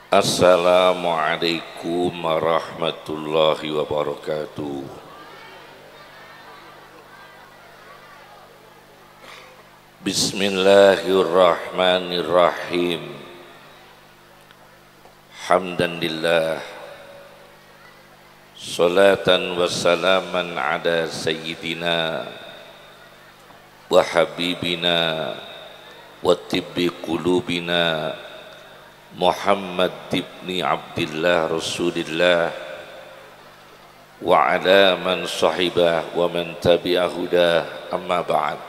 Assalamualaikum warahmatullahi wabarakatuh. Bismillahirrahmanirrahim. Hamdan lillah, salatan wassalaman ala sayyidina wa habibina wa tibbi qulubina Muhammad ibn Abdillah Rasulillah wa ala man sahibah wa man tabi'ah hudah, amma ba'd.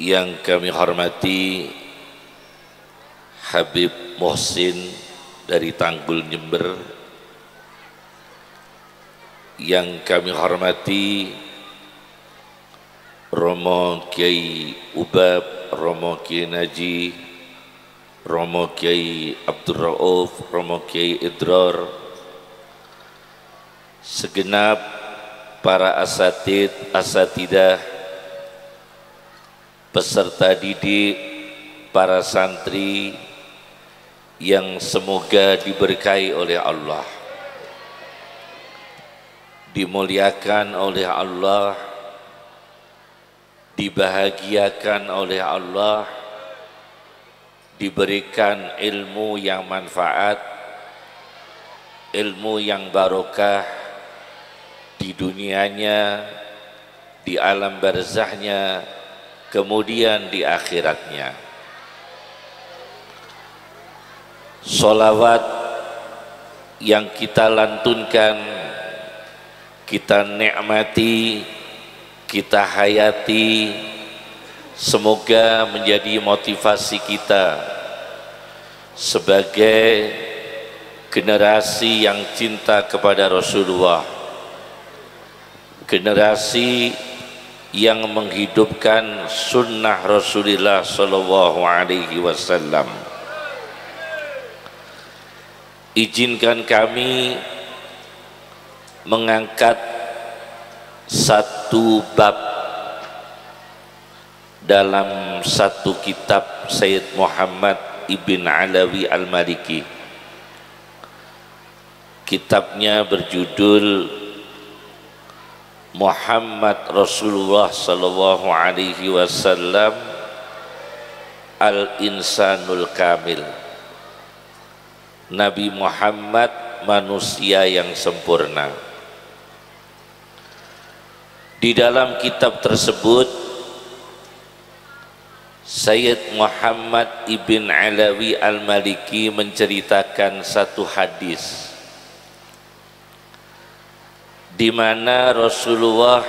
Yang kami hormati Habib Muhsin dari Tanggul Jember, yang kami hormati Romo Kiai Ubab, Romo Kiai Naji, Romo Kiai Abdul Rauf, Romo Kiai Idrar, segenap para asatid, asatidah, peserta didik, para santri yang semoga diberkahi oleh Allah, dimuliakan oleh Allah, dibahagiakan oleh Allah, diberikan ilmu yang manfaat, ilmu yang barokah di dunianya, di alam barzahnya, kemudian di akhiratnya. Sholawat yang kita lantunkan, kita nikmati, kita hayati, semoga menjadi motivasi kita sebagai generasi yang cinta kepada Rasulullah, generasi yang menghidupkan sunnah Rasulullah Sallallahu Alaihi Wasallam. Izinkan kami mengangkat satu bab dalam satu kitab Sayyid Muhammad Ibn Alawi Al-Maliki. Kitabnya berjudul Muhammad Rasulullah Sallallahu Alaihi Wasallam Al-Insanul Kamil. Nabi Muhammad manusia yang sempurna. Di dalam kitab tersebut Sayyid Muhammad Ibn Alawi Al-Maliki menceritakan satu hadis di mana Rasulullah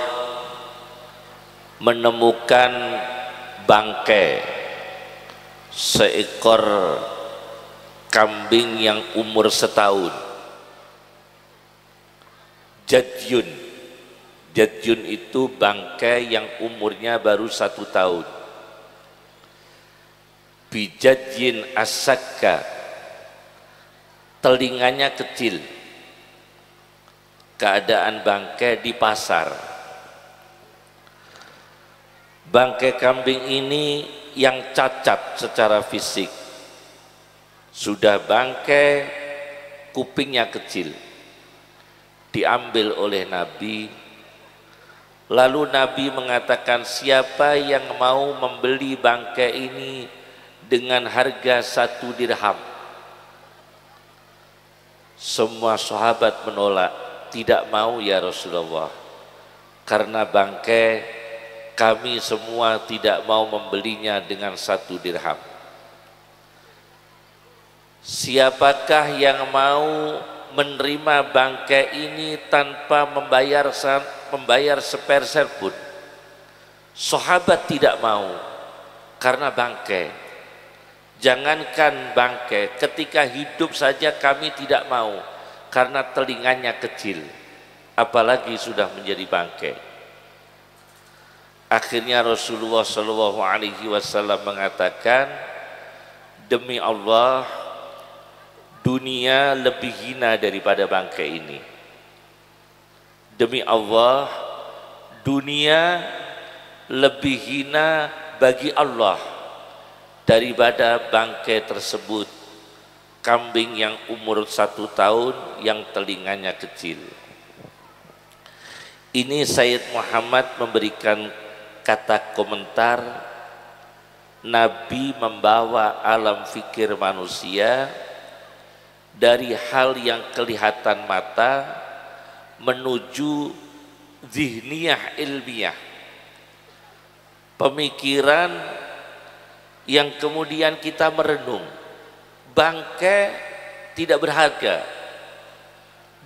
menemukan bangkai seekor kambing yang umur setahun. Jadyun itu bangkai yang umurnya baru 1 tahun. Bijadyin asakka, telinganya kecil. Keadaan bangkai di pasar. Bangkai kambing ini yang cacat secara fisik. Sudah bangkai, kupingnya kecil. Diambil oleh Nabi. Lalu Nabi mengatakan, siapa yang mau membeli bangkai ini dengan harga 1 dirham? Semua sahabat menolak, tidak mau ya Rasulullah, karena bangkai kami semua tidak mau membelinya dengan 1 dirham. Siapakah yang mau menerima bangkai ini tanpa membayar sepersen pun? Sahabat tidak mau karena bangkai. Jangankan bangkai, ketika hidup saja kami tidak mau karena telinganya kecil, apalagi sudah menjadi bangkai. Akhirnya Rasulullah Shallallahu Alaihi Wasallam mengatakan, demi Allah, dunia lebih hina daripada bangkai ini. Demi Allah, dunia lebih hina bagi Allah daripada bangkai tersebut kambing yang umur 1 tahun yang telinganya kecil. Ini Sayyid Muhammad memberikan kata komentar, Nabi membawa alam fikir manusia dari hal yang kelihatan mata menuju zihniyah ilmiah, pemikiran yang kemudian kita merenung. Bangkai tidak berharga,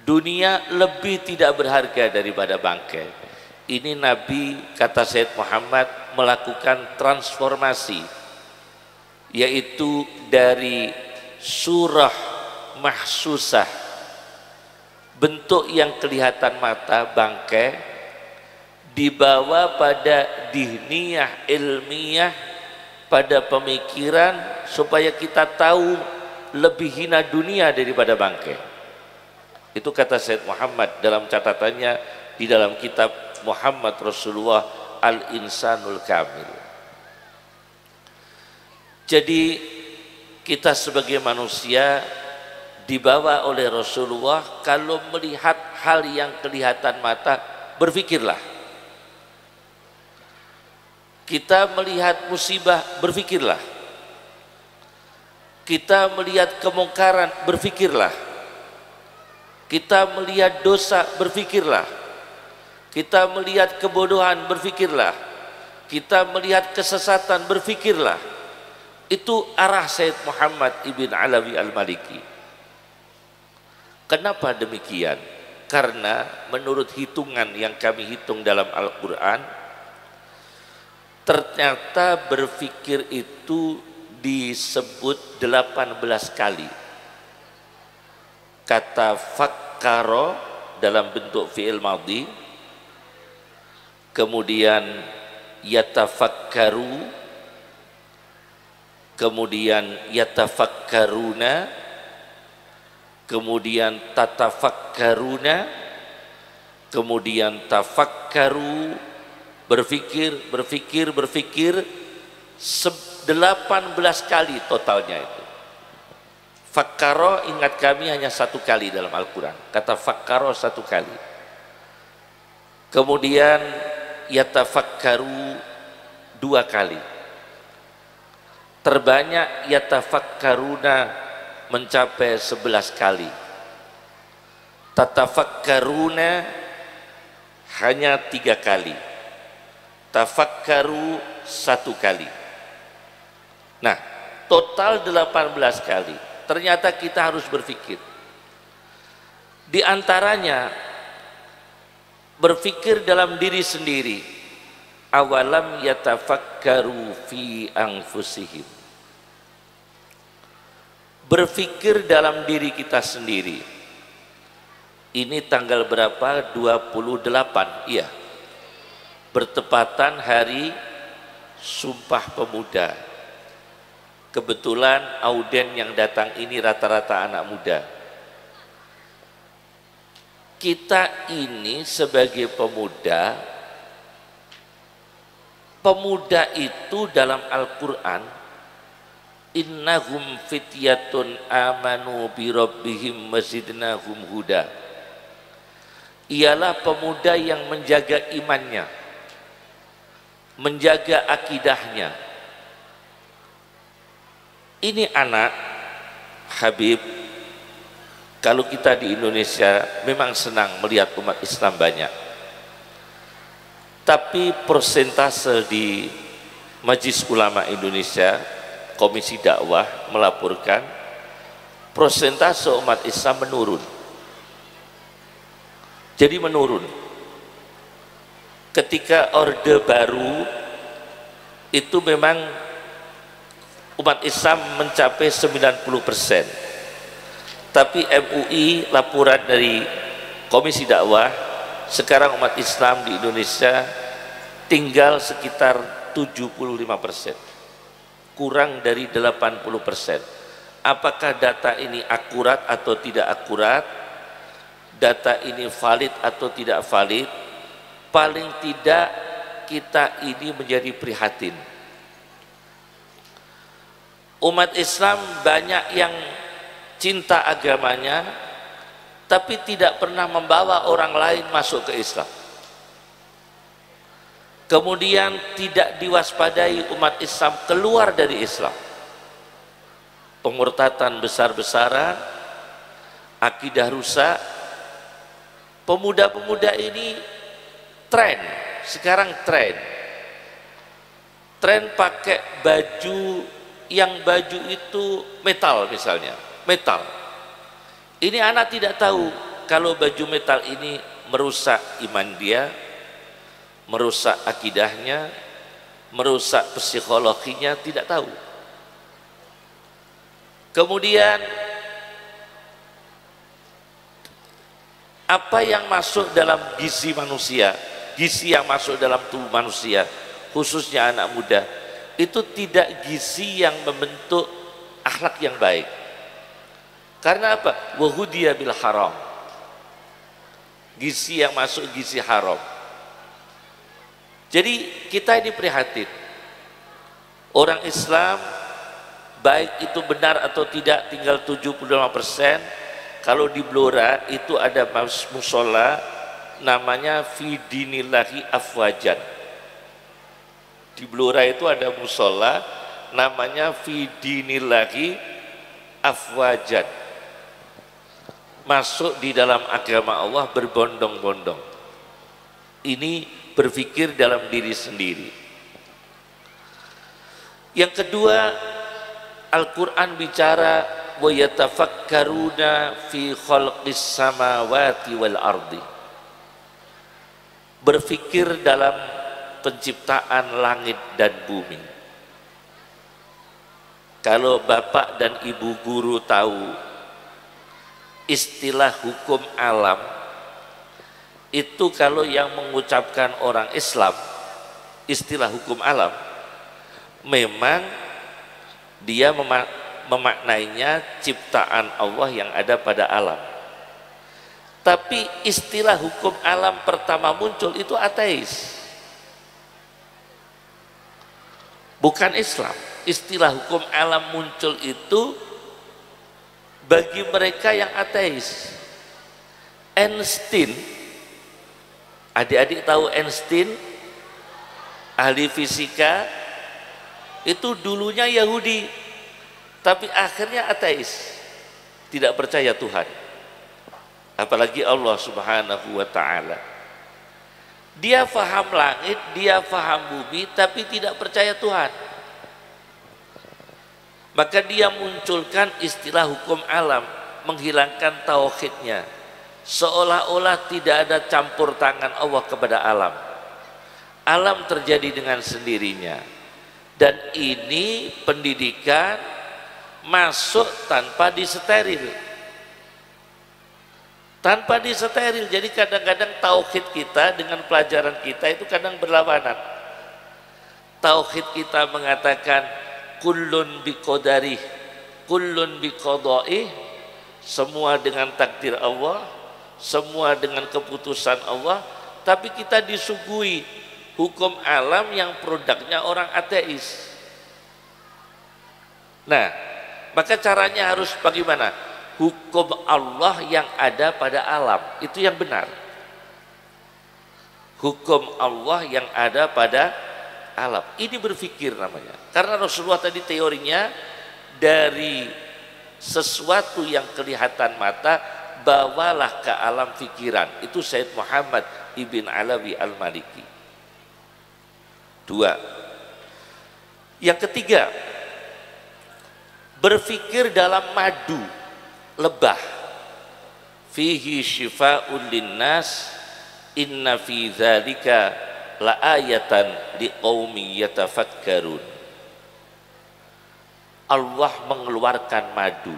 dunia lebih tidak berharga daripada bangkai. Ini Nabi, kata Sayyid Muhammad, melakukan transformasi, yaitu dari surah mahsusah, bentuk yang kelihatan mata bangkai, dibawa pada dihniyah ilmiah, pada pemikiran supaya kita tahu lebih hina dunia daripada bangkai. Itu kata Sayyid Muhammad dalam catatannya di dalam kitab Muhammad Rasulullah Al-Insanul Kamil. Jadi kita sebagai manusia dibawa oleh Rasulullah, kalau melihat hal yang kelihatan mata, berfikirlah. Kita melihat musibah, berfikirlah. Kita melihat kemungkaran, berfikirlah. Kita melihat dosa, berfikirlah. Kita melihat kebodohan, berfikirlah. Kita melihat kesesatan, berfikirlah. Itu arah Sayyid Muhammad Ibn Alawi Al-Maliki. Kenapa demikian? Karena menurut hitungan yang kami hitung dalam Al-Quran, ternyata berfikir itu disebut 18 kali. Kata fakkaro dalam bentuk fi'il madhi, kemudian yatafakkaru, kemudian yatafakkaruna, kemudian tatafakkaruna, kemudian tafakkaru, berfikir 18 kali totalnya itu. Fakkaro, ingat kami, hanya 1 kali dalam Al-Quran. Kata fakkaro 1 kali. Kemudian yatafakkaru 2 kali. Terbanyak yatafakkaruna mencapai 11 kali. Tatafakkaruna hanya 3 kali. Tafakkaru 1 kali. Nah, total 18 kali. Ternyata kita harus berfikir. Di antaranya berfikir dalam diri sendiri. Awalam yatafakkaru fi anfusihim. Berfikir dalam diri kita sendiri. Ini tanggal berapa? 28. Iya. Bertepatan hari Sumpah Pemuda. Kebetulan auden yang datang ini rata-rata anak muda. Kita ini sebagai pemuda, pemuda itu dalam Al-Quran, innahum fityatun amanu bi rabbihim wazidnahum huda. Ialah pemuda yang menjaga imannya, menjaga akidahnya. Ini anak Habib, kalau kita di Indonesia memang senang melihat umat Islam banyak, tapi persentase di Majelis Ulama Indonesia, Komisi Dakwah melaporkan persentase umat Islam menurun. Jadi menurun. Ketika Orde Baru itu memang umat Islam mencapai 90%. Tapi MUI, laporan dari Komisi Dakwah, sekarang umat Islam di Indonesia tinggal sekitar 75%, kurang dari 80%. Apakah data ini akurat atau tidak akurat? Data ini valid atau tidak valid? Paling tidak kita ini menjadi prihatin. Umat Islam banyak yang cinta agamanya tapi tidak pernah membawa orang lain masuk ke Islam. Kemudian tidak diwaspadai umat Islam keluar dari Islam. Pemurtatan besar-besaran, akidah rusak. Pemuda-pemuda ini tren, sekarang tren pakai baju yang baju itu metal misalnya, metal. Ini anak tidak tahu kalau baju metal ini merusak iman dia, merusak akidahnya, merusak psikologinya, tidak tahu. Kemudian apa yang masuk dalam gizi manusia, gizi yang masuk dalam tubuh manusia, khususnya anak muda, itu tidak gizi yang membentuk akhlak yang baik. Karena apa? Wahudiya bil haram. Gizi yang masuk gizi haram. Jadi kita ini prihatin. Orang Islam baik itu benar atau tidak tinggal 75%. Kalau di Blora itu ada musola namanya fi dinillahi afwajan. Di Blora itu ada musola namanya fi dinillahi afwajan. Masuk di dalam agama Allah berbondong-bondong. Ini berpikir dalam diri sendiri. Yang kedua, Al-Quran bicara wa yatafakkaruna fi khalqis samawati wal ardi. Berpikir dalam penciptaan langit dan bumi. Kalau bapak dan ibu guru tahu istilah hukum alam, itu kalau yang mengucapkan orang Islam istilah hukum alam, memang dia memaknainya ciptaan Allah yang ada pada alam. Tapi istilah hukum alam pertama muncul itu ateis, bukan Islam. Istilah hukum alam muncul itu bagi mereka yang ateis. Einstein, adik-adik tahu Einstein, ahli fisika, itu dulunya Yahudi, tapi akhirnya ateis, tidak percaya Tuhan, apalagi Allah Subhanahu wa ta'ala. Dia faham langit, dia faham bumi, tapi tidak percaya Tuhan. Maka dia munculkan istilah hukum alam, menghilangkan tauhidnya, seolah-olah tidak ada campur tangan Allah kepada alam. Alam terjadi dengan sendirinya. Dan ini pendidikan masuk tanpa disteril. Tanpa disteril. Jadi kadang-kadang tauhid kita dengan pelajaran kita itu kadang berlawanan. Tauhid kita mengatakan kullun biqadarih, kullun biqada'ih, semua dengan takdir Allah, semua dengan keputusan Allah, tapi kita disuguhi hukum alam yang produknya orang ateis. Nah, maka caranya harus bagaimana? Hukum Allah yang ada pada alam, itu yang benar. Hukum Allah yang ada pada alam, ini berpikir namanya. Karena Rasulullah tadi teorinya dari sesuatu yang kelihatan mata, bawalah ke alam pikiran. Itu Sayyid Muhammad Ibn Alawi Al-Maliki. Dua. Yang ketiga, berpikir dalam madu, lebah. Fihi syifa'un linnas, inna fi dzalika la ayatan liqaumi yatafakkarun. Allah mengeluarkan madu.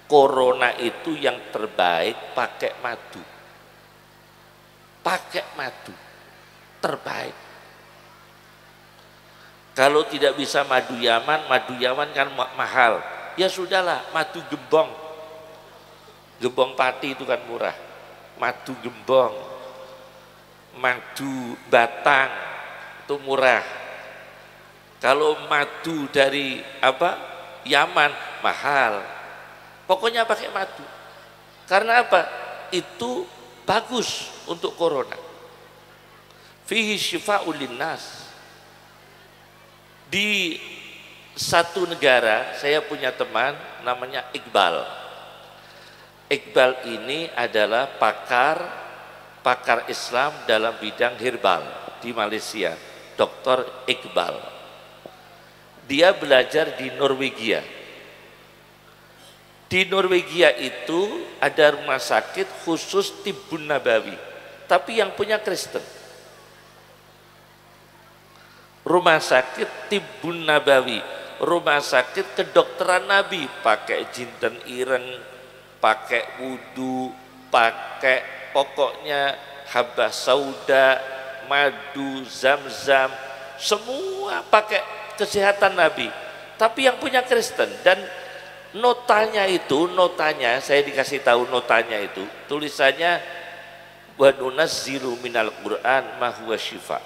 Corona itu yang terbaik pakai madu. Pakai madu terbaik. Kalau tidak bisa madu Yaman kan mahal. Ya sudahlah, madu gembong. Gembong pati itu kan murah. Madu gembong, madu batang itu murah. Kalau madu dari apa? Yaman, mahal. Pokoknya pakai madu. Karena apa? Itu bagus untuk corona. Fihi syifa'ul linnas. Di satu negara saya punya teman namanya Iqbal. Iqbal ini adalah pakar Islam dalam bidang herbal di Malaysia, Dr. Iqbal. Dia belajar di Norwegia. Di Norwegia itu ada rumah sakit khusus Tibbun Nabawi, tapi yang punya Kristen. Rumah sakit Tibbun Nabawi, rumah sakit kedokteran Nabi, pakai jinten ireng, pakai wudu, pakai pokoknya habah sauda, madu, zam-zam, semua pakai kesehatan Nabi. Tapi yang punya Kristen. Dan notanya itu, saya dikasih tahu notanya itu, tulisannya wa nunazzilu minal Qur'an ma huwa syifa.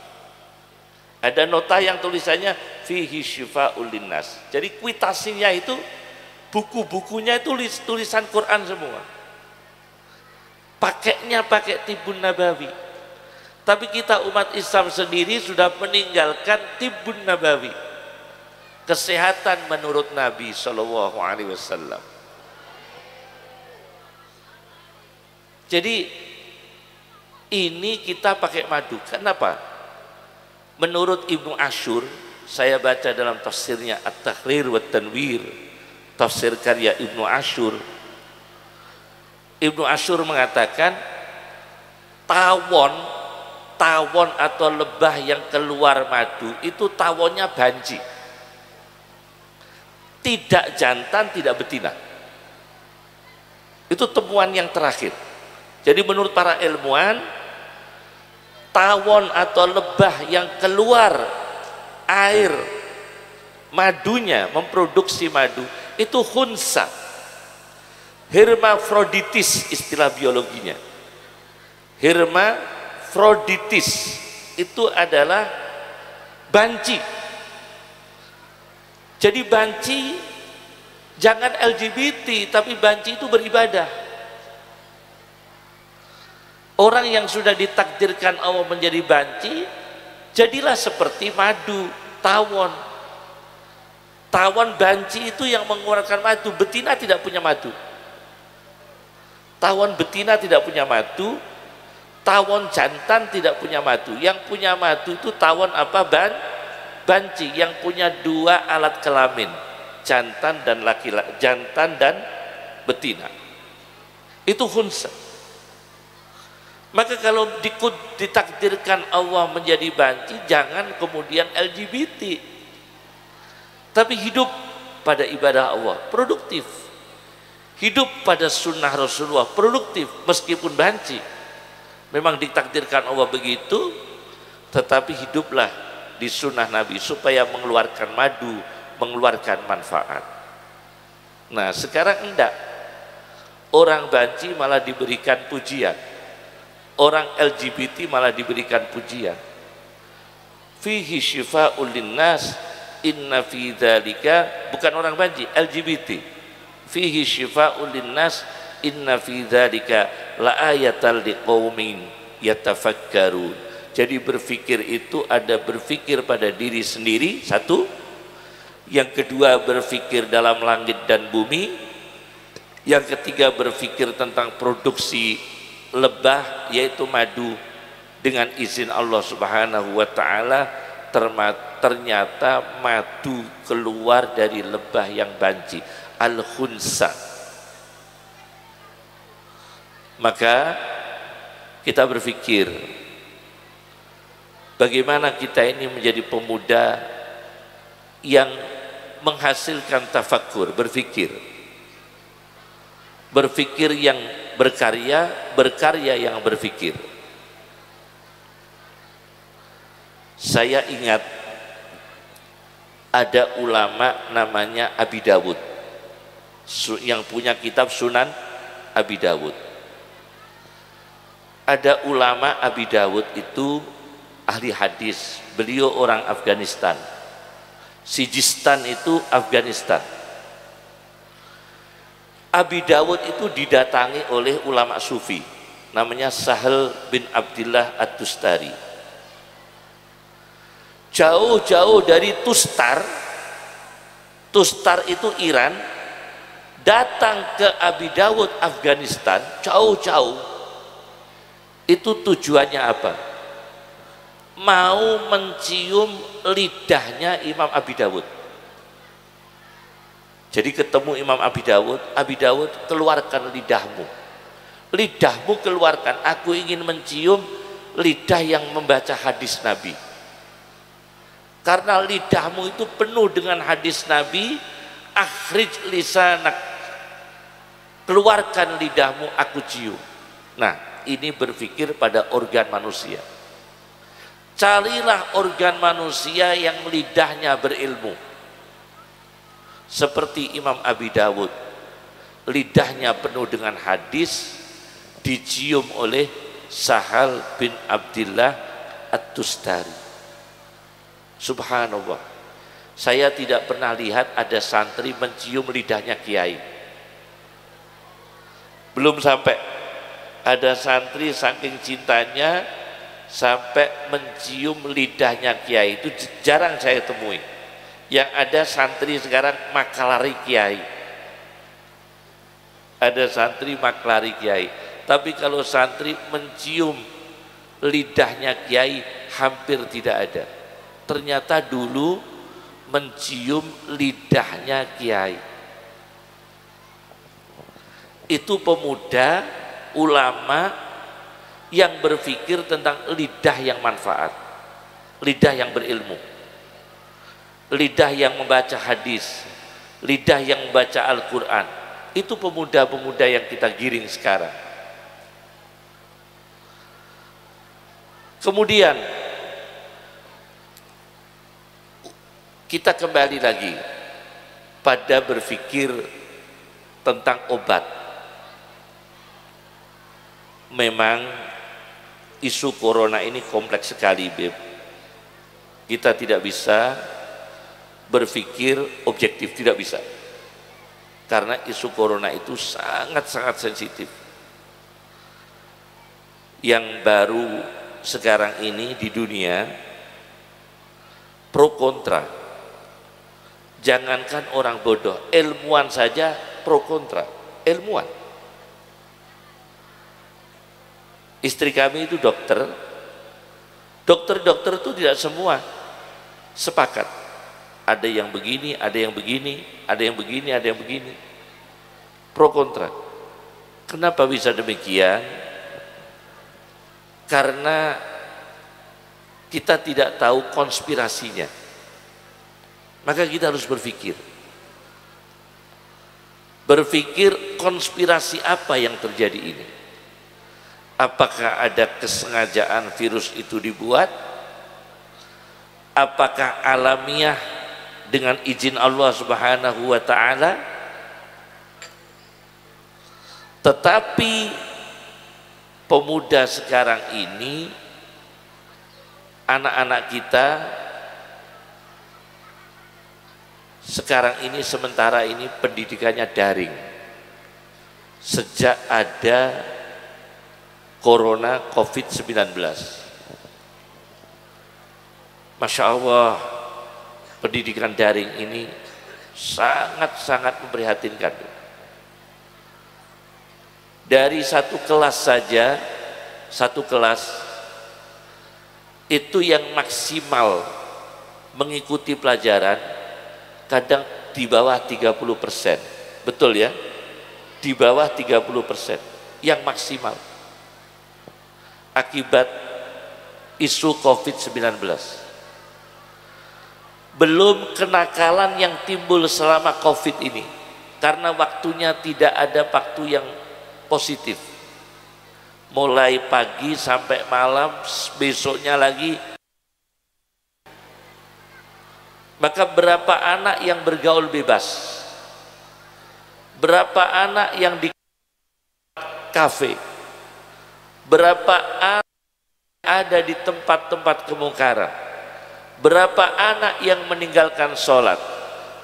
Ada nota yang tulisannya fihi syifa'ul linnas. Jadi kuitasinya itu, buku-bukunya itu tulisan Quran semua. Pakainya pakai Tibbun Nabawi. Tapi kita umat Islam sendiri sudah meninggalkan Tibbun Nabawi. Kesehatan menurut Nabi Shallallahu Alaihi Wasallam. Jadi ini kita pakai madu. Kenapa? Menurut Ibnu Ashur, saya baca dalam tafsirnya At-Tahrir wa Tanwir, tafsir karya Ibnu Ashur. Ibnu Ashur mengatakan tawon atau lebah yang keluar madu itu tawonnya banci, tidak jantan, tidak betina. Itu temuan yang terakhir. Jadi menurut para ilmuwan, tawon atau lebah yang keluar air madunya, memproduksi madu, itu khunsa, hermafroditis istilah biologinya. Hermafroditis itu adalah banci. Jadi banci jangan LGBT, tapi banci itu beribadah. Orang yang sudah ditakdirkan Allah menjadi banci, jadilah seperti madu, tawon. Tawon banci itu yang mengeluarkan madu, betina tidak punya madu. Tawon betina tidak punya madu, tawon jantan tidak punya madu. Yang punya madu itu tawon apa? Banci, yang punya dua alat kelamin, jantan dan laki-laki, jantan dan betina. Itu khunsa. Maka kalau ditakdirkan Allah menjadi banci, jangan kemudian LGBT, tapi hidup pada ibadah Allah, produktif. Hidup pada sunnah Rasulullah, produktif, meskipun banci. Memang ditakdirkan Allah begitu, tetapi hiduplah di sunnah Nabi supaya mengeluarkan madu, mengeluarkan manfaat. Nah sekarang enggak, orang banci malah diberikan pujian, orang LGBT malah diberikan pujian. Fihi syifa'ul linnas inna fi dzalika, bukan orang banci, LGBT. Fihi syifa'ul linnas inna fi dzalika la ayatal liqaumin yatafakkarun. Jadi berpikir itu ada berpikir pada diri sendiri, satu. Yang kedua berpikir dalam langit dan bumi. Yang ketiga berpikir tentang produksi lebah yaitu madu dengan izin Allah Subhanahu wa taala. Ternyata madu keluar dari lebah yang banci, al-khunsa. Maka kita berpikir bagaimana kita ini menjadi pemuda yang menghasilkan tafakkur, berpikir yang berkarya, berkarya yang berpikir. Saya ingat ada ulama namanya Abi Dawud yang punya kitab Sunan Abi Dawud. Ada ulama Abi Dawud itu ahli hadis, beliau orang Afghanistan. Sijistan itu Afghanistan. Abi Dawud itu didatangi oleh ulama sufi namanya Sahal bin Abdillah At-Tustari, jauh-jauh dari Tustar. Tustar itu Iran, datang ke Abi Dawud Afghanistan, jauh-jauh. Itu tujuannya apa? Mau mencium lidahnya Imam Abi Dawud. Jadi ketemu Imam Abi Dawud keluarkan lidahmu, lidahmu keluarkan, aku ingin mencium lidah yang membaca hadis Nabi. Karena lidahmu itu penuh dengan hadis Nabi, akhrij lisanak, keluarkan lidahmu, aku cium. Nah, ini berpikir pada organ manusia. Carilah organ manusia yang lidahnya berilmu. Seperti Imam Abi Dawud, lidahnya penuh dengan hadis, dicium oleh Sahal bin Abdillah At-Tustari. Subhanallah, saya tidak pernah lihat ada santri mencium lidahnya kiai. Belum sampai ada santri saking cintanya sampai mencium lidahnya kiai, itu jarang saya temui. Yang ada santri sekarang maklari kiai, ada santri maklari kiai. Tapi kalau santri mencium lidahnya kiai hampir tidak ada. Ternyata dulu mencium lidahnya kiai itu pemuda ulama yang berpikir tentang lidah yang manfaat, lidah yang berilmu, lidah yang membaca hadis, lidah yang membaca Al-Quran. Itu pemuda-pemuda yang kita giring sekarang. Kemudian kita kembali lagi pada berpikir tentang obat. Memang isu corona ini kompleks sekali, Beb. Kita tidak bisa berpikir objektif, tidak bisa. Karena isu corona itu sangat-sangat sensitif. Yang baru sekarang ini di dunia pro kontra. Jangankan orang bodoh, ilmuwan saja pro kontra. Ilmuwan. Istri kami itu dokter. Dokter-dokter itu tidak semua sepakat. Ada yang begini, ada yang begini, ada yang begini, ada yang begini. Pro kontra. Kenapa bisa demikian? Karena kita tidak tahu konspirasinya. Maka kita harus berpikir. Berpikir konspirasi apa yang terjadi ini? Apakah ada kesengajaan virus itu dibuat? Apakah alamiah dengan izin Allah Subhanahu wa ta'ala? Tetapi pemuda sekarang ini, anak-anak kita sekarang ini, sementara ini pendidikannya daring sejak ada corona COVID-19. Masya Allah, pendidikan daring ini sangat-sangat memprihatinkan. Dari satu kelas saja, satu kelas itu yang maksimal mengikuti pelajaran kadang di bawah 30%. Betul ya? Di bawah 30% yang maksimal. Akibat isu COVID-19. Belum kenakalan yang timbul selama COVID ini. Karena waktunya tidak ada waktu yang positif. Mulai pagi sampai malam, besoknya lagi. Maka berapa anak yang bergaul bebas? Berapa anak yang di kafe? Berapa anak ada di tempat-tempat kemungkaran? Berapa anak yang meninggalkan sholat?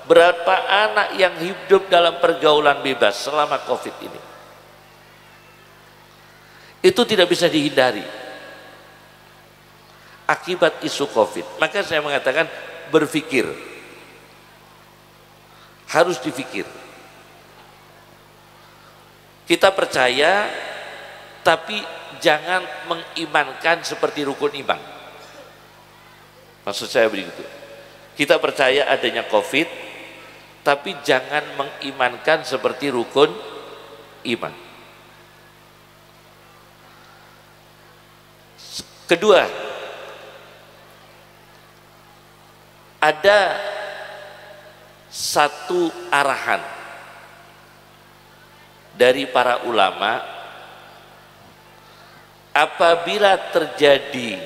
Berapa anak yang hidup dalam pergaulan bebas selama COVID ini? Itu tidak bisa dihindari akibat isu COVID. Maka saya mengatakan berpikir, harus dipikir. Kita percaya, tapi jangan mengimankan seperti rukun iman. Maksud saya begitu. Kita percaya adanya COVID, tapi jangan mengimankan seperti rukun iman. Kedua, ada satu arahan dari para ulama, apabila terjadi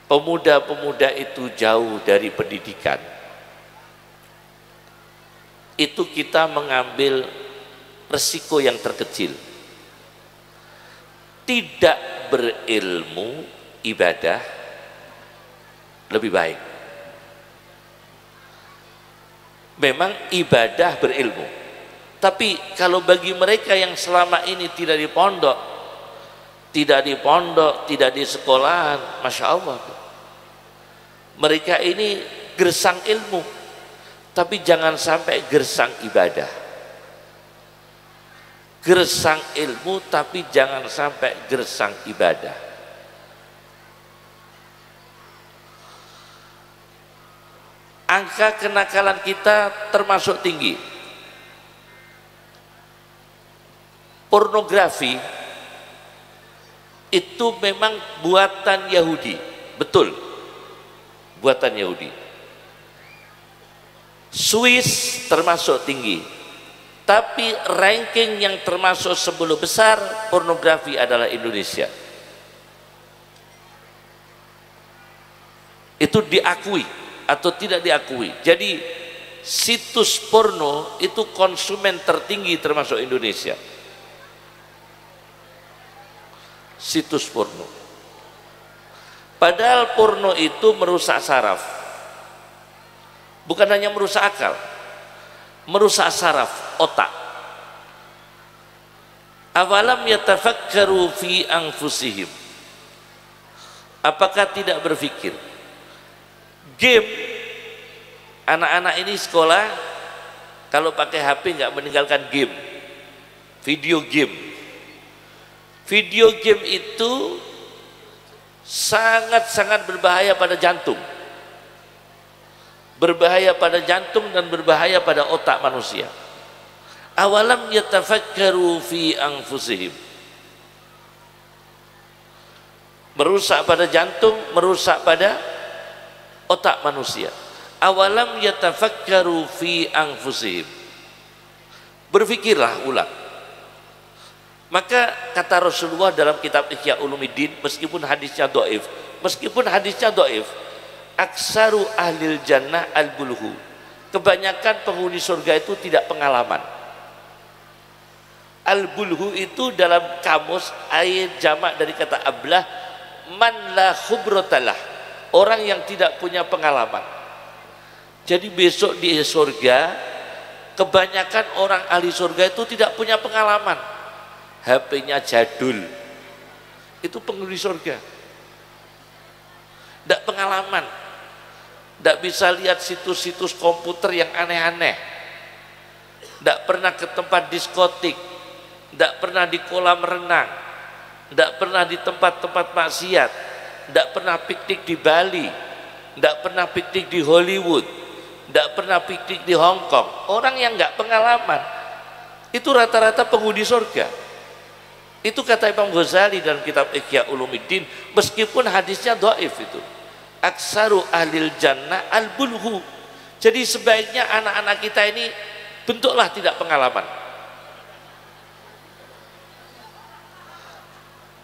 pemuda-pemuda itu jauh dari pendidikan, itu kita mengambil resiko yang terkecil. Tidak berilmu ibadah lebih baik. Memang ibadah berilmu, tapi kalau bagi mereka yang selama ini tidak di pondok, tidak di sekolahan, Masya Allah, mereka ini gersang ilmu, tapi jangan sampai gersang ibadah. Gersang ilmu tapi jangan sampai gersang ibadah. Angka kenakalan kita termasuk tinggi. Pornografi itu memang buatan Yahudi, betul, buatan Yahudi. Swiss termasuk tinggi. Tapi ranking yang termasuk 10 besar pornografi adalah Indonesia. Itu diakui atau tidak diakui. Jadi situs porno itu konsumen tertinggi termasuk Indonesia. Situs porno. Padahal porno itu merusak saraf. Bukan hanya merusak akal, merusak saraf, otak. Awalam yatafakkaru fi anfusihim. Apakah tidak berpikir? Game, anak-anak ini sekolah kalau pakai HP nggak meninggalkan game, video game. Video game itu sangat-sangat berbahaya pada jantung. Berbahaya pada jantung dan berbahaya pada otak manusia. Awalam yatafakkaru fi anfusihim. Merusak pada jantung, merusak pada otak manusia. Awalam yatafakkaru fi anfusihim. Berfikirlah ulang. Maka kata Rasulullah dalam kitab Ihya Ulumuddin, meskipun hadisnya dhaif, aksaru ahlil jannah al-bulhu. Kebanyakan penghuni surga itu tidak pengalaman. Al-bulhu itu dalam kamus ayat jamak dari kata ablah, man la khubratalah, orang yang tidak punya pengalaman. Jadi besok di surga kebanyakan orang ahli surga itu tidak punya pengalaman. HP-nya jadul. Itu penghuni surga. Tidak pengalaman. Tidak bisa lihat situs-situs komputer yang aneh-aneh. Tidak pernah ke tempat diskotik. Tidak pernah di kolam renang. Tidak pernah di tempat-tempat maksiat. Tidak pernah piknik di Bali. Tidak pernah piknik di Hollywood. Tidak pernah piknik di Hong Kong. Orang yang nggak pengalaman itu rata-rata penghuni surga. Itu kata Imam Ghazali dalam kitab Ihya Ulumuddin, meskipun hadisnya dhaif itu. Aksaru ahlil jannah al-bulhu. Jadi sebaiknya anak-anak kita ini bentuklah tidak pengalaman.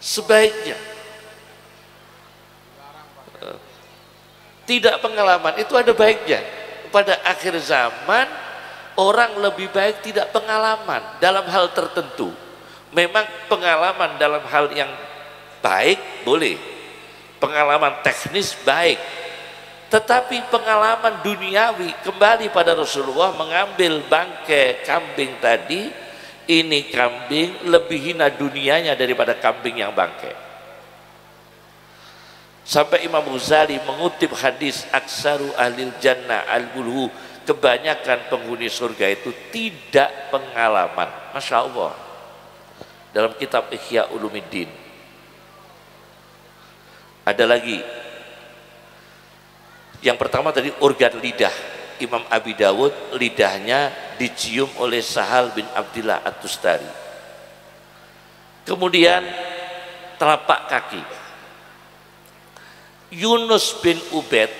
Sebaiknya tidak pengalaman itu ada baiknya. Pada akhir zaman orang lebih baik tidak pengalaman dalam hal tertentu. Memang pengalaman dalam hal yang baik boleh, pengalaman teknis baik, Tetapi pengalaman duniawi kembali pada Rasulullah mengambil bangkai kambing tadi. Ini kambing lebih hina dunianya daripada kambing yang bangkai. Sampai Imam Ghazali mengutip hadis aksaru ahlil jannah al-bulhu, kebanyakan penghuni surga itu tidak pengalaman. Masya Allah, dalam kitab Ihya Ulumuddin. Ada lagi, yang pertama tadi organ lidah. Imam Abi Dawud lidahnya dicium oleh Sahal bin Abdillah At-Tustari. Kemudian telapak kaki. Yunus bin Ubaid,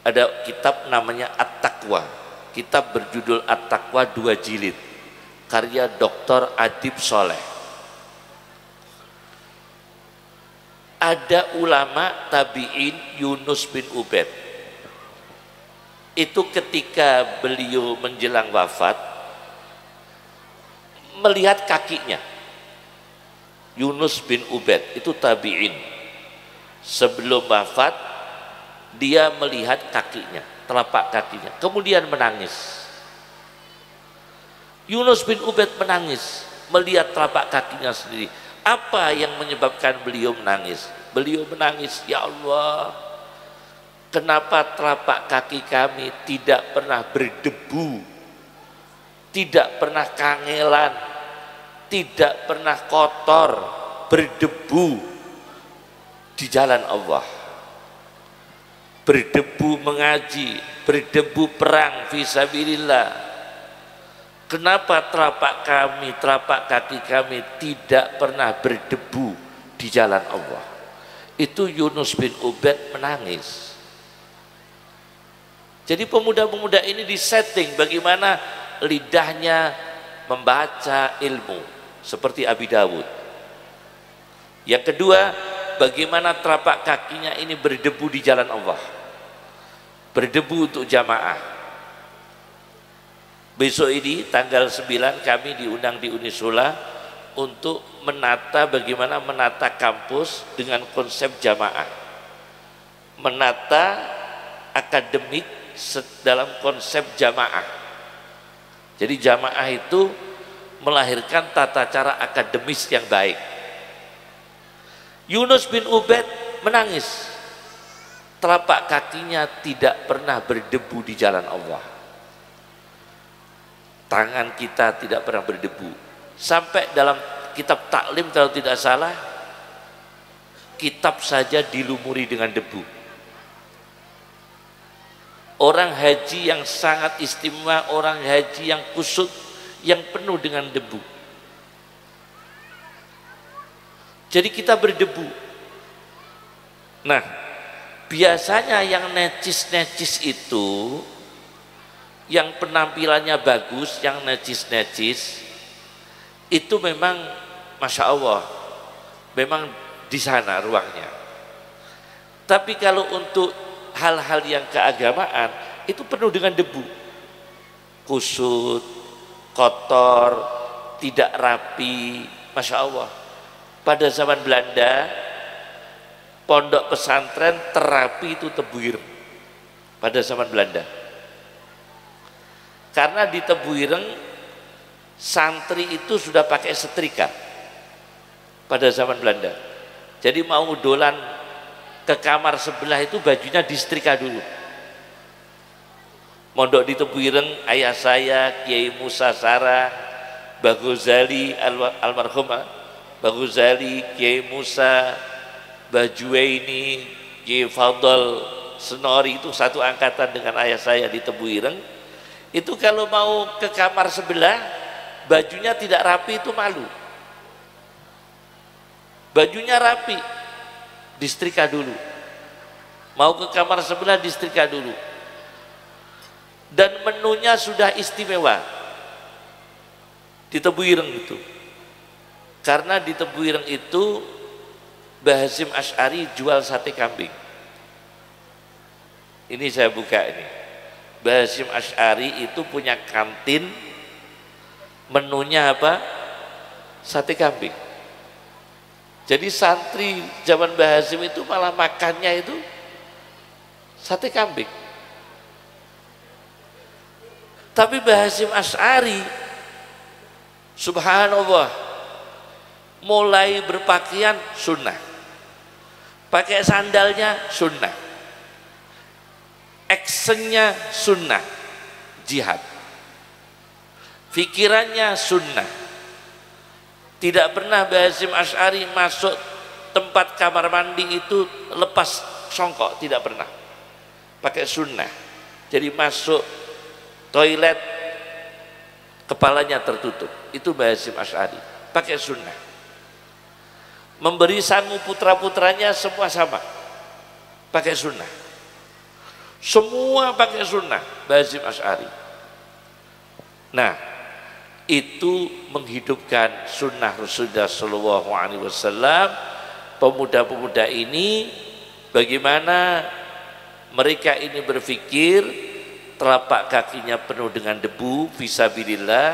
ada kitab namanya At-Taqwa, kitab berjudul At-Taqwa 2 jilid, karya Dr. Adib Soleh. Ada ulama tabi'in Yunus bin Ubaid itu ketika beliau menjelang wafat melihat kakinya. Yunus bin Ubaid itu tabi'in, sebelum wafat dia melihat kakinya, telapak kakinya, kemudian menangis. Yunus bin Ubaid menangis melihat telapak kakinya sendiri. Apa yang menyebabkan beliau menangis? Beliau menangis, ya Allah, kenapa telapak kaki kami tidak pernah berdebu, tidak pernah kangelan, tidak pernah kotor, berdebu di jalan Allah, berdebu mengaji, berdebu perang fisabilillah. Kenapa telapak kaki kami tidak pernah berdebu di jalan Allah? Itu Yunus bin Ubaid menangis. Jadi pemuda-pemuda ini disetting bagaimana lidahnya membaca ilmu seperti Abi Dawud. Yang kedua, bagaimana telapak kakinya ini berdebu di jalan Allah, berdebu untuk jamaah. Besok ini tanggal 9 kami diundang di Unisula untuk menata bagaimana menata kampus dengan konsep jamaah, menata akademik dalam konsep jamaah. Jadi jamaah itu melahirkan tata cara akademis yang baik. Yunus bin Ubaid menangis, telapak kakinya tidak pernah berdebu di jalan Allah. Tangan kita tidak pernah berdebu. Sampai dalam kitab taklim kalau tidak salah, kitab saja dilumuri dengan debu. Orang haji yang sangat istimewa, orang haji yang kusut, yang penuh dengan debu. Jadi kita berdebu. Nah, biasanya yang necis-necis itu, yang penampilannya bagus, yang necis-necis, itu memang Masya Allah, memang di sana ruangnya. Tapi kalau untuk hal-hal yang keagamaan, itu penuh dengan debu, kusut, kotor, tidak rapi. Masya Allah, pada zaman Belanda, pondok pesantren terapi itu Tebu Ireng pada zaman Belanda. Karena di Tebu Ireng santri itu sudah pakai setrika pada zaman Belanda. Jadi mau dolan ke kamar sebelah itu bajunya disetrika dulu. Mondok di Tebu Ireng, ayah saya Kiai Musa Sarang, Mbah Ghazali almarhum, Mbah Ghazali, Kiai Musa, Mbah Juwaini, Kiai Fadl Senori, itu satu angkatan dengan ayah saya di Tebu Ireng. Itu kalau mau ke kamar sebelah bajunya tidak rapi itu malu. Bajunya rapi disetrika dulu. Mau ke kamar sebelah disetrika dulu. Dan menunya sudah istimewa di Tebu Ireng itu. Karena di Tebu Ireng itu Mbah Hasyim Asy'ari jual sate kambing. Ini saya buka ini. Mbah Hasyim Asy'ari itu punya kantin, menunya apa? Sate kambing. Jadi santri zaman Mbah Hasyim itu malah makannya itu sate kambing. Tapi Mbah Hasyim Asy'ari subhanallah, mulai berpakaian sunnah, pakai sandalnya sunnah, actionnya sunnah, jihad, pikirannya sunnah. Tidak pernah Mbah Hasyim Asy'ari masuk tempat kamar mandi itu lepas songkok, tidak pernah, pakai sunnah. Jadi masuk toilet kepalanya tertutup, itu Mbah Hasyim Asy'ari, pakai sunnah. Memberi sangu putra-putranya semua sama, pakai sunnah. Semua pakai sunnah Mbah Hasyim Asy'ari. Nah, itu menghidupkan sunnah Rasulullah SAW. Pemuda-pemuda ini bagaimana mereka ini berpikir, telapak kakinya penuh dengan debu fisabilillah,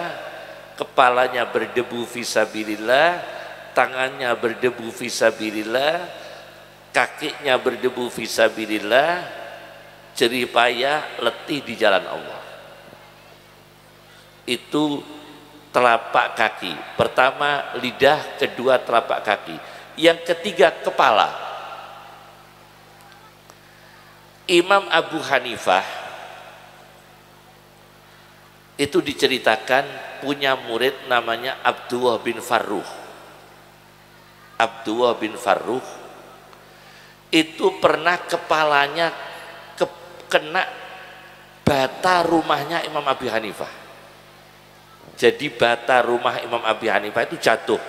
kepalanya berdebu fisabilillah, tangannya berdebu fisabilillah, kakinya berdebu fisabilillah, jerih payah letih di jalan Allah. Itu telapak kaki. Pertama lidah, kedua telapak kaki, yang ketiga kepala. Imam Abu Hanifah itu diceritakan punya murid namanya Abdullah bin Farruh. Abdullah bin Farruh itu pernah kepalanya kena bata rumahnya Imam Abu Hanifah. Jadi bata rumah Imam Abu Hanifah itu jatuh.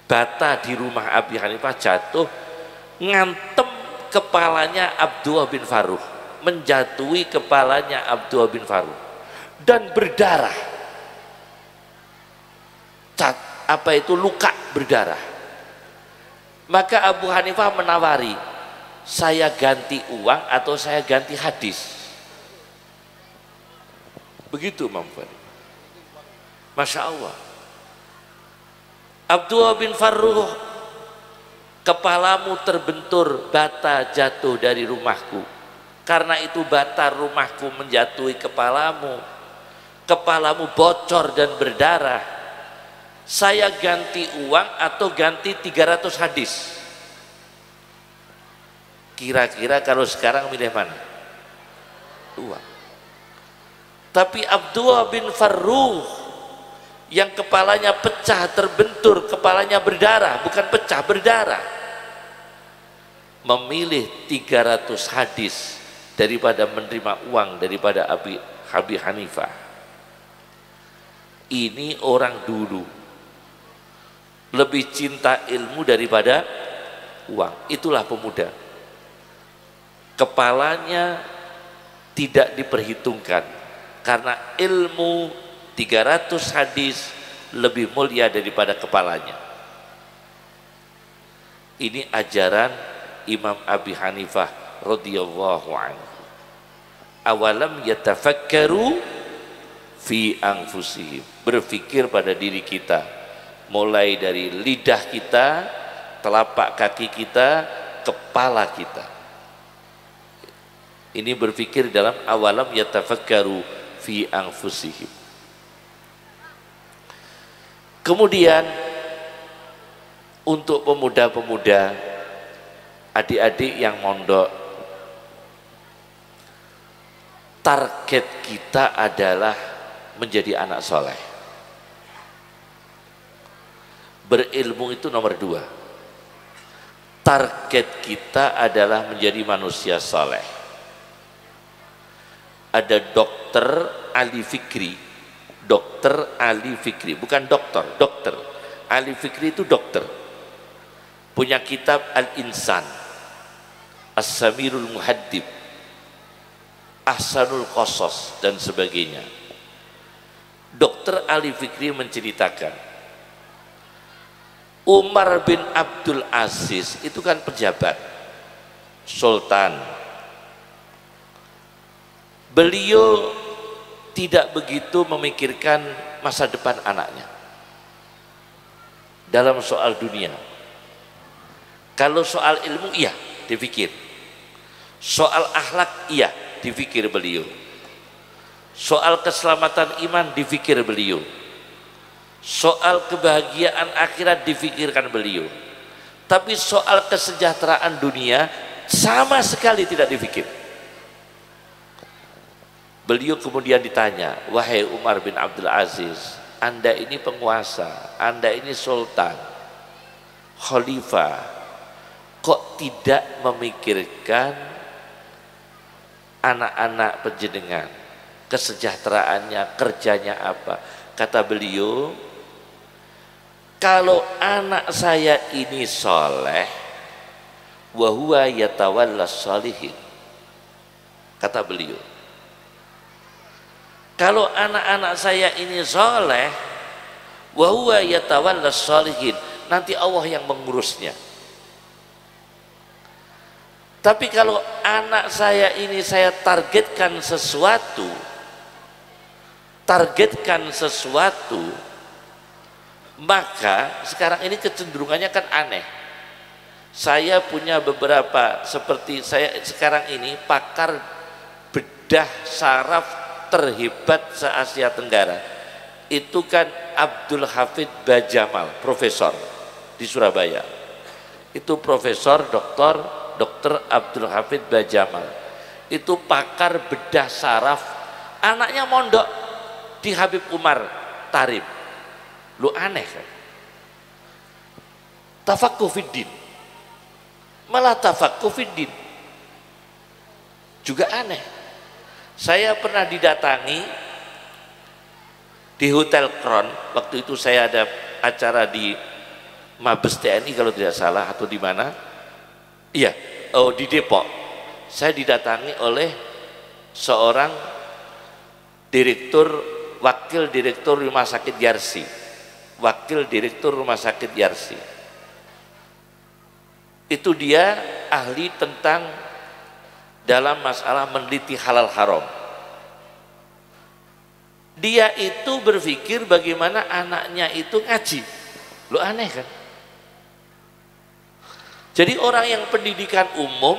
Bata di rumah Abu Hanifah jatuh, ngantem kepalanya Abdullah bin Farruh, menjatuhi kepalanya Abdullah bin Farruh dan berdarah. Apa itu, luka berdarah. Maka Abu Hanifah menawari, saya ganti uang atau saya ganti hadis. Begitu Imam Farruh. Masya Allah. Abdullah bin Farruh, kepalamu terbentur, bata jatuh dari rumahku. Karena itu bata rumahku menjatuhi kepalamu. Kepalamu bocor dan berdarah. Saya ganti uang atau ganti 300 hadis? Kira-kira kalau sekarang milih mana? Uang. Tapi Abdullah bin Farruh yang kepalanya pecah, terbentur, kepalanya berdarah, bukan pecah, berdarah, memilih 300 hadis daripada menerima uang daripada Abi Hanifah. Ini orang dulu lebih cinta ilmu daripada uang. Itulah pemuda, kepalanya tidak diperhitungkan, karena ilmu 300 hadis lebih mulia daripada kepalanya. Ini ajaran Imam Abi Hanifah radhiyallahu anhu. Awalam yatafakkaru fi anfusihim, berpikir pada diri kita, mulai dari lidah kita, telapak kaki kita, kepala kita. Ini berpikir dalam awalam yatafakkaru fi anfusihim. Kemudian untuk pemuda-pemuda, adik-adik yang mondok, target kita adalah menjadi anak soleh. Berilmu itu nomor 2. Target kita adalah menjadi manusia soleh. Ada dokter Ali Fikri. Dokter Ali Fikri, bukan dokter, dokter. Ali Fikri itu dokter. Punya kitab Al-Insan, As-Samirul Muhaddib, Ahsanul Qasas, dan sebagainya. Dokter Ali Fikri menceritakan, Umar bin Abdul Aziz itu kan pejabat, sultan. Beliau tidak begitu memikirkan masa depan anaknya dalam soal dunia. Kalau soal ilmu iya dipikir, Soal akhlak iya dipikir beliau, soal keselamatan iman dipikir beliau, soal kebahagiaan akhirat dipikirkan beliau, tapi soal kesejahteraan dunia sama sekali tidak dipikir. Beliau kemudian ditanya, wahai Umar bin Abdul Aziz, Anda ini penguasa, Anda ini sultan, khalifah, kok tidak memikirkan anak-anak penjenengan, kesejahteraannya, kerjanya apa? Kata beliau, kalau anak saya ini soleh, wa huwa yatawallas sholihin. Kata beliau, kalau anak-anak saya ini soleh, wa huwa yatawallas sholihin, nanti Allah yang mengurusnya. Tapi kalau anak saya ini saya targetkan sesuatu, maka sekarang ini kecenderungannya kan aneh. Saya punya beberapa, seperti saya sekarang ini pakar bedah saraf terhebat se-Asia Tenggara. Itu kan Abdul Hafid Bajamal, profesor di Surabaya. Itu profesor Dr. Abdul Hafid Bajamal. Itu pakar bedah saraf. Anaknya mondok di Habib Umar Tarib. Lu aneh kan? Tafaqquh fiddin. Malah tafaqquh fiddin. Juga aneh. Saya pernah didatangi di Hotel Kron, waktu itu saya ada acara di Mabes TNI kalau tidak salah, atau di mana? Iya, di Depok. Saya didatangi oleh seorang wakil direktur rumah sakit Yarsi. Itu dia ahli tentang dalam masalah meneliti halal haram. Dia itu berpikir bagaimana anaknya itu ngaji. Lu aneh kan? Jadi orang yang pendidikan umum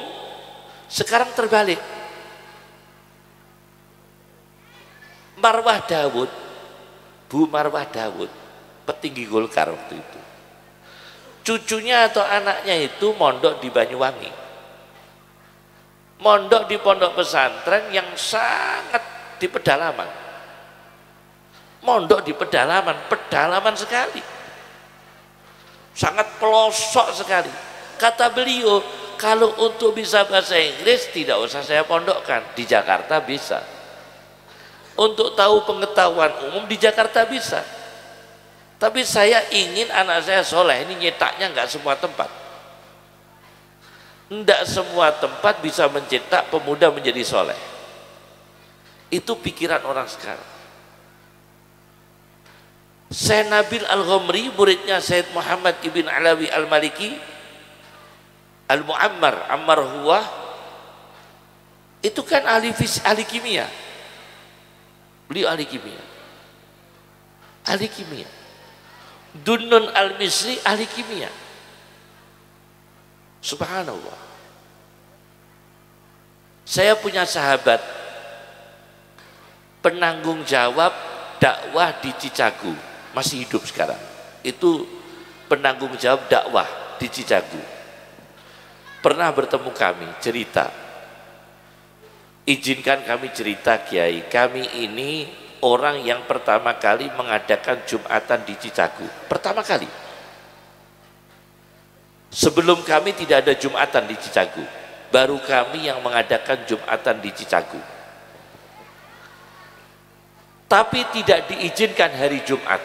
sekarang terbalik. Bu Marwah Daud, petinggi Golkar waktu itu, cucunya atau anaknya itu mondok di Banyuwangi, mondok di pondok pesantren yang sangat di pedalaman, mondok di pedalaman sekali, sangat pelosok sekali. Kata beliau, kalau untuk bisa bahasa Inggris tidak usah saya pondokkan, di Jakarta bisa. Untuk tahu pengetahuan umum di Jakarta bisa. Tapi saya ingin anak saya soleh. Ini nyetaknya nggak semua tempat. Tidak semua tempat bisa mencetak pemuda menjadi soleh. Itu pikiran orang sekarang. Syekh Nabil Al-Ghomri, muridnya Syed Muhammad Ibn Alawi Al-Maliki Al-Mu'ammar Ammar Huwah, itu kan ahli kimia. Beliau ahli kimia. Dunnun Al-Misri ahli kimia. Subhanallah. Saya punya sahabat penanggung jawab dakwah di Cicagu, masih hidup sekarang. Itu penanggung jawab dakwah di Cicagu. Pernah bertemu kami, cerita, izinkan kami cerita, Kiai, kami ini orang yang pertama kali mengadakan Jumatan di Cicagu, pertama kali. Sebelum kami tidak ada Jumatan di Cicagu, baru kami yang mengadakan Jumatan di Cicagu. Tapi tidak diizinkan hari Jumat,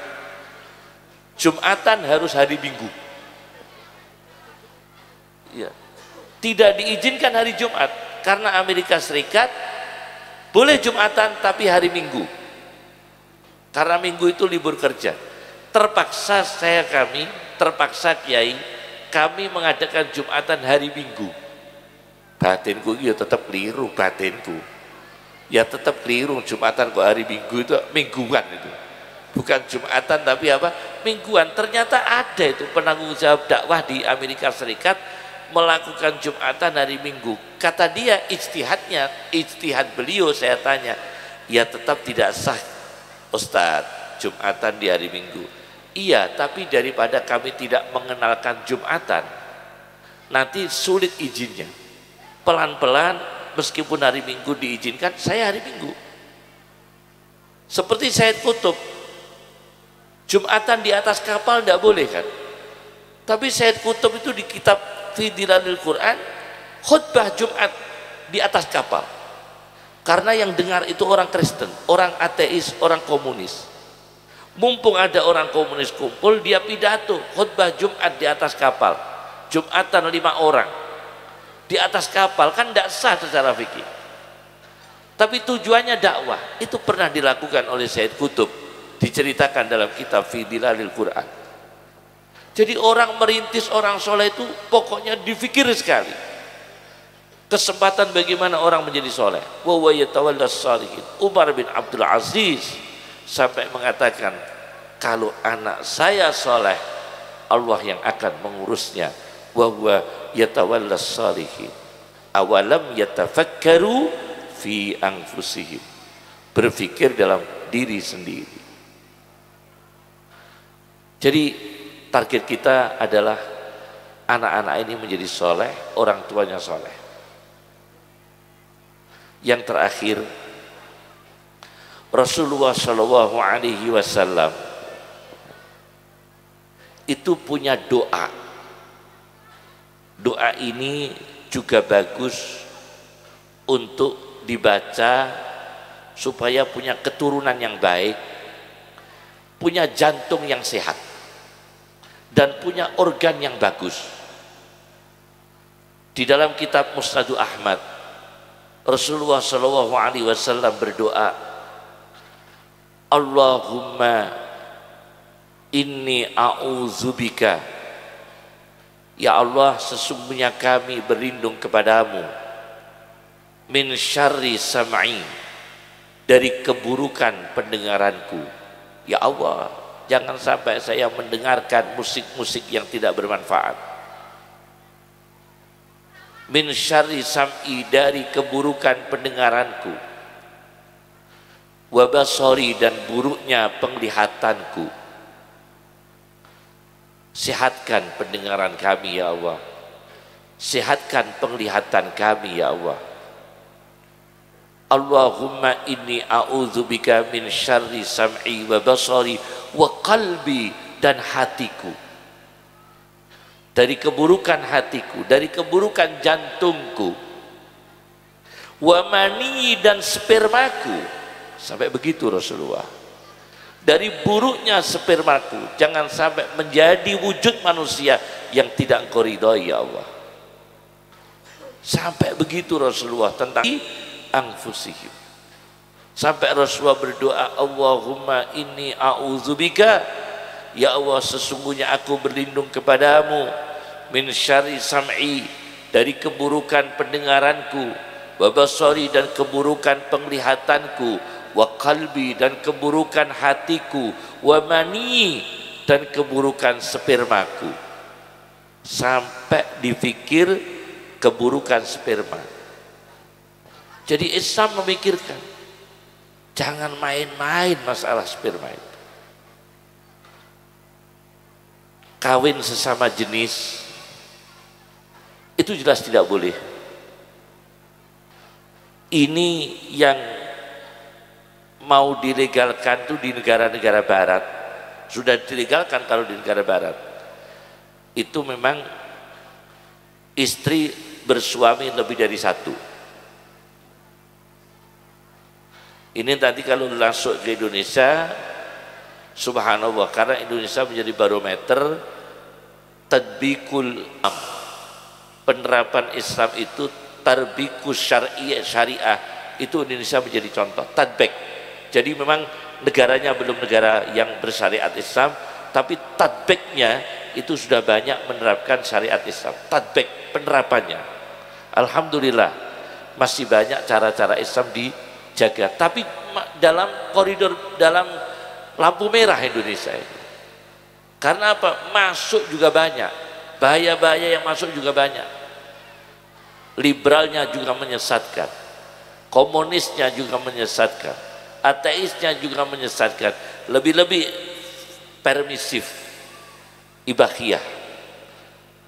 Jumatan harus hari Minggu. Ya. Tidak diizinkan hari Jumat karena Amerika Serikat boleh Jumatan tapi hari Minggu, karena Minggu itu libur kerja. Terpaksa Kiai, kami mengadakan Jumatan hari Minggu. Batinku ya tetap keliru, tetap keliru. Jumatan kok hari Minggu, itu mingguan, itu bukan Jumatan tapi apa, mingguan. Ternyata ada itu penanggung jawab dakwah di Amerika Serikat melakukan Jumatan hari Minggu. Kata dia ijtihad beliau, saya tanya, ya tetap tidak sah Ustadz Jumatan di hari Minggu. Iya, tapi daripada kami tidak mengenalkan Jumatan, nanti sulit izinnya. Pelan-pelan meskipun hari Minggu diizinkan, saya hari Minggu. Seperti Said Qutb, Jumatan di atas kapal tidak boleh kan? Tapi Said Qutb itu di kitab Fi Dhilalil Quran khutbah Jumat di atas kapal. Karena yang dengar itu orang Kristen, orang ateis, orang komunis. Mumpung ada orang komunis kumpul, dia pidato khutbah Jumat di atas kapal. Jumatan 5 orang di atas kapal, kan tidak sah secara fikih. Tapi tujuannya dakwah. Itu pernah dilakukan oleh Said Qutb, diceritakan dalam kitab Fi Dhilalil Quran. Jadi orang merintis, orang soleh itu pokoknya difikir sekali kesempatan bagaimana orang menjadi soleh. Wa yatawallas shalihin. Umar bin Abdul Aziz sampai mengatakan, kalau anak saya soleh, Allah yang akan mengurusnya. Wa yatawallas shalihin. Awalam yatafakkaru fi anfusihim. Berpikir dalam diri sendiri. Jadi target kita adalah anak-anak ini menjadi soleh, orang tuanya soleh. Yang terakhir, Rasulullah Shallallahu Alaihi Wasallam itu punya doa. Doa ini juga bagus untuk dibaca supaya punya keturunan yang baik, punya jantung yang sehat, dan punya organ yang bagus. Di dalam kitab Musnadu Ahmad, Rasulullah Shallallahu Alaihi Wasallam berdoa, Allahumma inni a'udzubika, ya Allah, sesungguhnya kami berlindung kepadamu, min syarri sam'i, dari keburukan pendengaranku. Ya Allah, jangan sampai saya mendengarkan musik-musik yang tidak bermanfaat. Min syarri sam'i, dari keburukan pendengaranku. Wa basari, dan buruknya penglihatanku. Sehatkan pendengaran kami ya Allah, sehatkan penglihatan kami ya Allah. Allahumma inni a'udzubika min syarri sam'i wa basari wa qalbi, dan hatiku, dari keburukan hatiku, dari keburukan jantungku, wa mani, dan spermaku. Sampai begitu Rasulullah, dari buruknya spermaku, jangan sampai menjadi wujud manusia yang tidak engkau ridhoi ya Allah. Sampai begitu Rasulullah tentang anfusihim. Sampai Rasulullah berdoa, Allahumma inni a'udzubika, ya Allah, sesungguhnya aku berlindung kepadamu, min syarri sam'i, dari keburukan pendengaranku, wa basari, dan keburukan penglihatanku, wa qalbi, dan keburukan hatiku, wa mani, dan keburukan spermaku. Sampai dipikir keburukan sperma. Jadi Islam memikirkan, jangan main-main masalah sperma itu. Kawin sesama jenis itu jelas tidak boleh. Ini yang mau dilegalkan tuh di negara-negara barat, sudah dilegalkan. Kalau di negara barat itu memang istri bersuami lebih dari satu. Ini tadi kalau langsung ke Indonesia, subhanallah, karena Indonesia menjadi barometer tadbikul penerapan Islam itu, tarbikus syariah itu Indonesia menjadi contoh, tadbik. Jadi memang negaranya belum negara yang bersyariat Islam, tapi tadbiknya itu sudah banyak menerapkan syariat Islam. Tadbik penerapannya, alhamdulillah masih banyak cara-cara Islam dijaga, tapi dalam koridor, dalam lampu merah Indonesia ini. Karena apa? Masuk juga banyak, bahaya-bahaya yang masuk juga banyak. liberalnya juga menyesatkan, komunisnya juga menyesatkan, ateisnya juga menyesatkan, lebih-lebih permisif, ibahiyah,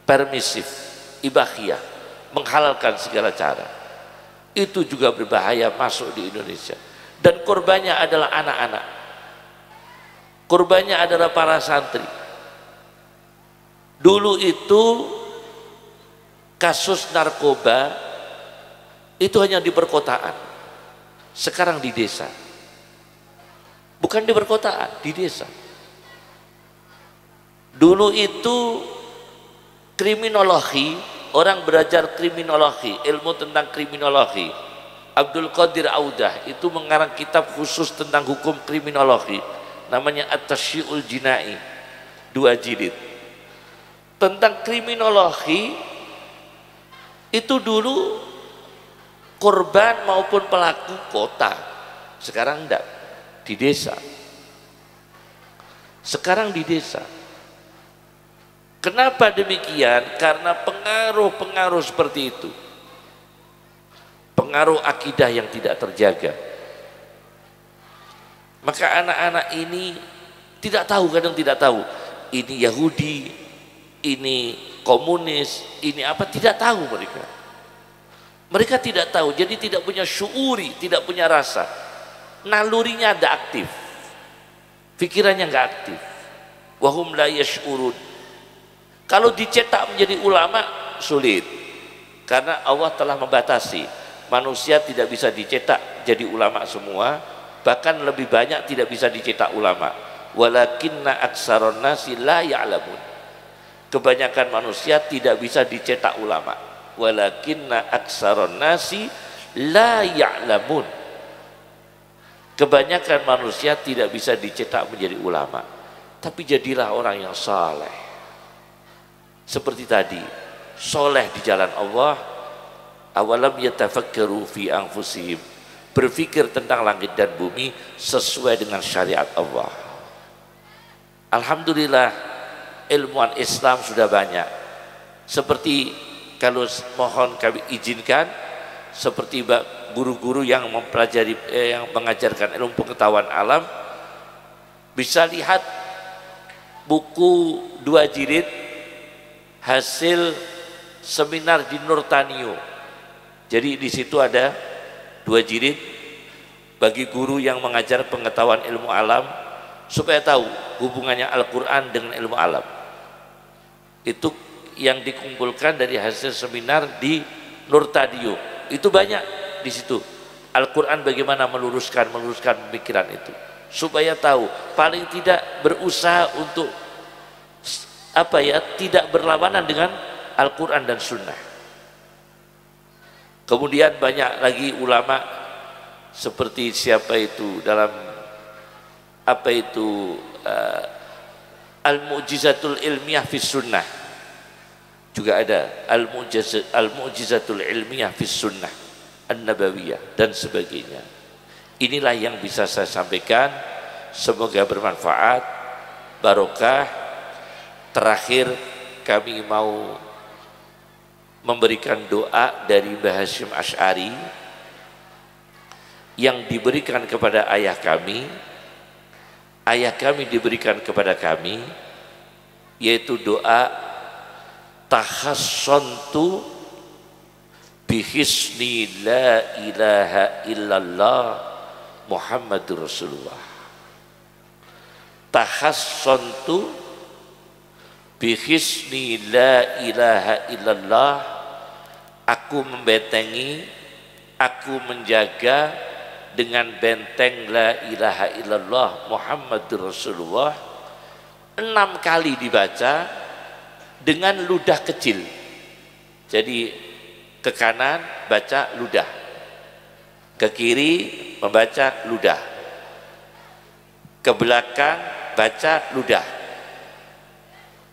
permisif, ibahiyah, menghalalkan segala cara. Itu juga berbahaya masuk di Indonesia. Dan korbannya adalah anak-anak, korbannya adalah para santri. Dulu itu kasus narkoba itu hanya di perkotaan, sekarang di desa. Bukan di perkotaan, di desa. Dulu itu kriminologi, orang belajar kriminologi, ilmu tentang kriminologi. Abdul Qadir Audah itu mengarang kitab khusus tentang hukum kriminologi, namanya At-Tasyi'ul Jinai, 2 jilid. Tentang kriminologi itu dulu korban maupun pelaku kota, sekarang enggak, di desa. Sekarang di desa. Kenapa demikian? Karena pengaruh-pengaruh seperti itu, pengaruh akidah yang tidak terjaga. Maka anak-anak ini tidak tahu, kadang tidak tahu ini Yahudi, ini komunis, ini apa, tidak tahu mereka. Mereka tidak tahu, jadi tidak punya syuuri, tidak punya rasa. Nalurinya ada aktif, pikirannya nggak aktif. Wahum la yash'urun. Kalau dicetak menjadi ulama sulit, karena Allah telah membatasi. Manusia tidak bisa dicetak jadi ulama semua, bahkan lebih banyak tidak bisa dicetak ulama. Walakinna aksaron nasi la ya'lamun. Kebanyakan manusia tidak bisa dicetak ulama. Walakinna aksaron nasi la ya'lamun. Kebanyakan manusia tidak bisa dicetak menjadi ulama. Tapi jadilah orang yang saleh. Seperti tadi, soleh di jalan Allah. Awalam yatafakkaru fi anfusihim, berpikir tentang langit dan bumi sesuai dengan syariat Allah. Alhamdulillah, ilmuwan Islam sudah banyak. Seperti kalau mohon kami izinkan, seperti guru-guru yang mempelajari yang mengajarkan ilmu pengetahuan alam, bisa lihat buku 2 jilid hasil seminar di Nurtanio. Jadi di situ ada 2 jilid bagi guru yang mengajar pengetahuan ilmu alam supaya tahu hubungannya Al-Quran dengan ilmu alam. Itu yang dikumpulkan dari hasil seminar di Nurtanio. Itu banyak di situ. Al-Quran bagaimana meluruskan pemikiran itu supaya tahu, paling tidak berusaha untuk tidak berlawanan dengan Al-Quran dan Sunnah. Kemudian banyak lagi ulama seperti siapa itu dalam Al-Mu'jizatul Ilmiyah fis Sunnah, juga ada Al-Mu'jizatul Ilmiyah fis Sunnah An-Nabawiyah dan sebagainya. Inilah yang bisa saya sampaikan, semoga bermanfaat, barokah. Terakhir kami mau memberikan doa dari Mbah Hasyim Asy'ari yang diberikan kepada ayah kami diberikan kepada kami, yaitu doa tahassontu bihisni la ilaha illallah Muhammadur Rasulullah. Tahassontu bihisni la ilaha illallah, aku membentengi, aku menjaga dengan benteng la ilaha illallah Muhammadur Rasulullah. 6 kali dibaca dengan ludah kecil. Jadi ke kanan baca ludah, ke kiri membaca ludah, ke belakang baca ludah,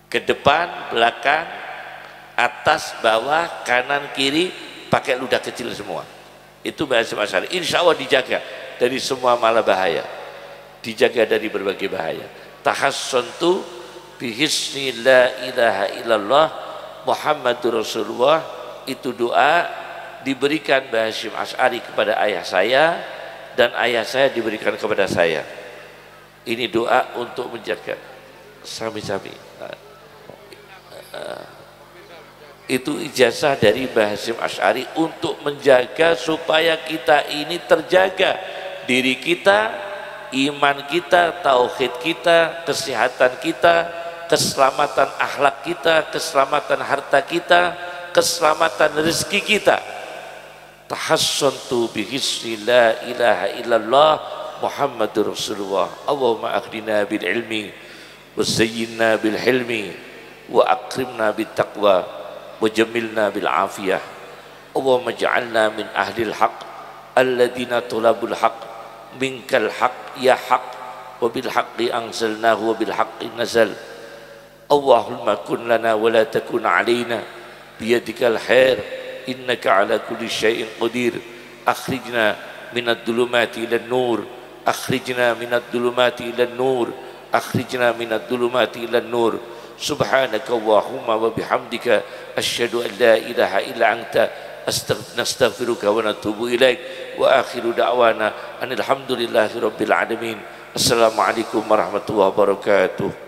ke depan, belakang, atas, bawah, kanan, kiri pakai ludah kecil semua. Itu bahasa masyarakat. Insya Allah dijaga dari semua malah bahaya, dijaga dari berbagai bahaya. Tahassontu bihisni la ilaha illallah Muhammadur Rasulullah, itu doa diberikan Mbah Hasyim Asy'ari kepada ayah saya dan ayah saya diberikan kepada saya. Ini doa untuk menjaga sami-sami. Itu ijazah dari Mbah Hasyim Asy'ari untuk menjaga supaya kita ini terjaga, diri kita, iman kita, tauhid kita, kesehatan kita, keselamatan akhlak kita, keselamatan harta kita, keselamatan rezeki kita. Tahassantu bihisni la ilaha illallah Muhammadur Rasulullah. Allahumma akhdina bil ilmi wa zayyinna bil hilmi wa akrimna bit taqwa wa jamilna bil afiyah. Allahumma ja'alna min ahlil haq alladhina tulabul haq minkal haq ya haq wa bil haqqi anzalnahu wa bil haqqi nazal. Allahumma kun lana wa la takun alaina biyadikal khair innaka ala kulli syai'in qadir. Akhrijna minad dhulumati ilan nur, akhrijna minad dhulumati ilan nur, akhrijna minad dhulumati ilan nur. Subhanaka Allahumma wa bihamdika asyhadu an la ilaha illa anta nastaghfiruka wa natubu ilaik. Wa akhiru da'wana anil hamdulillahi rabbil alamin. Assalamualaikum warahmatullahi wabarakatuh.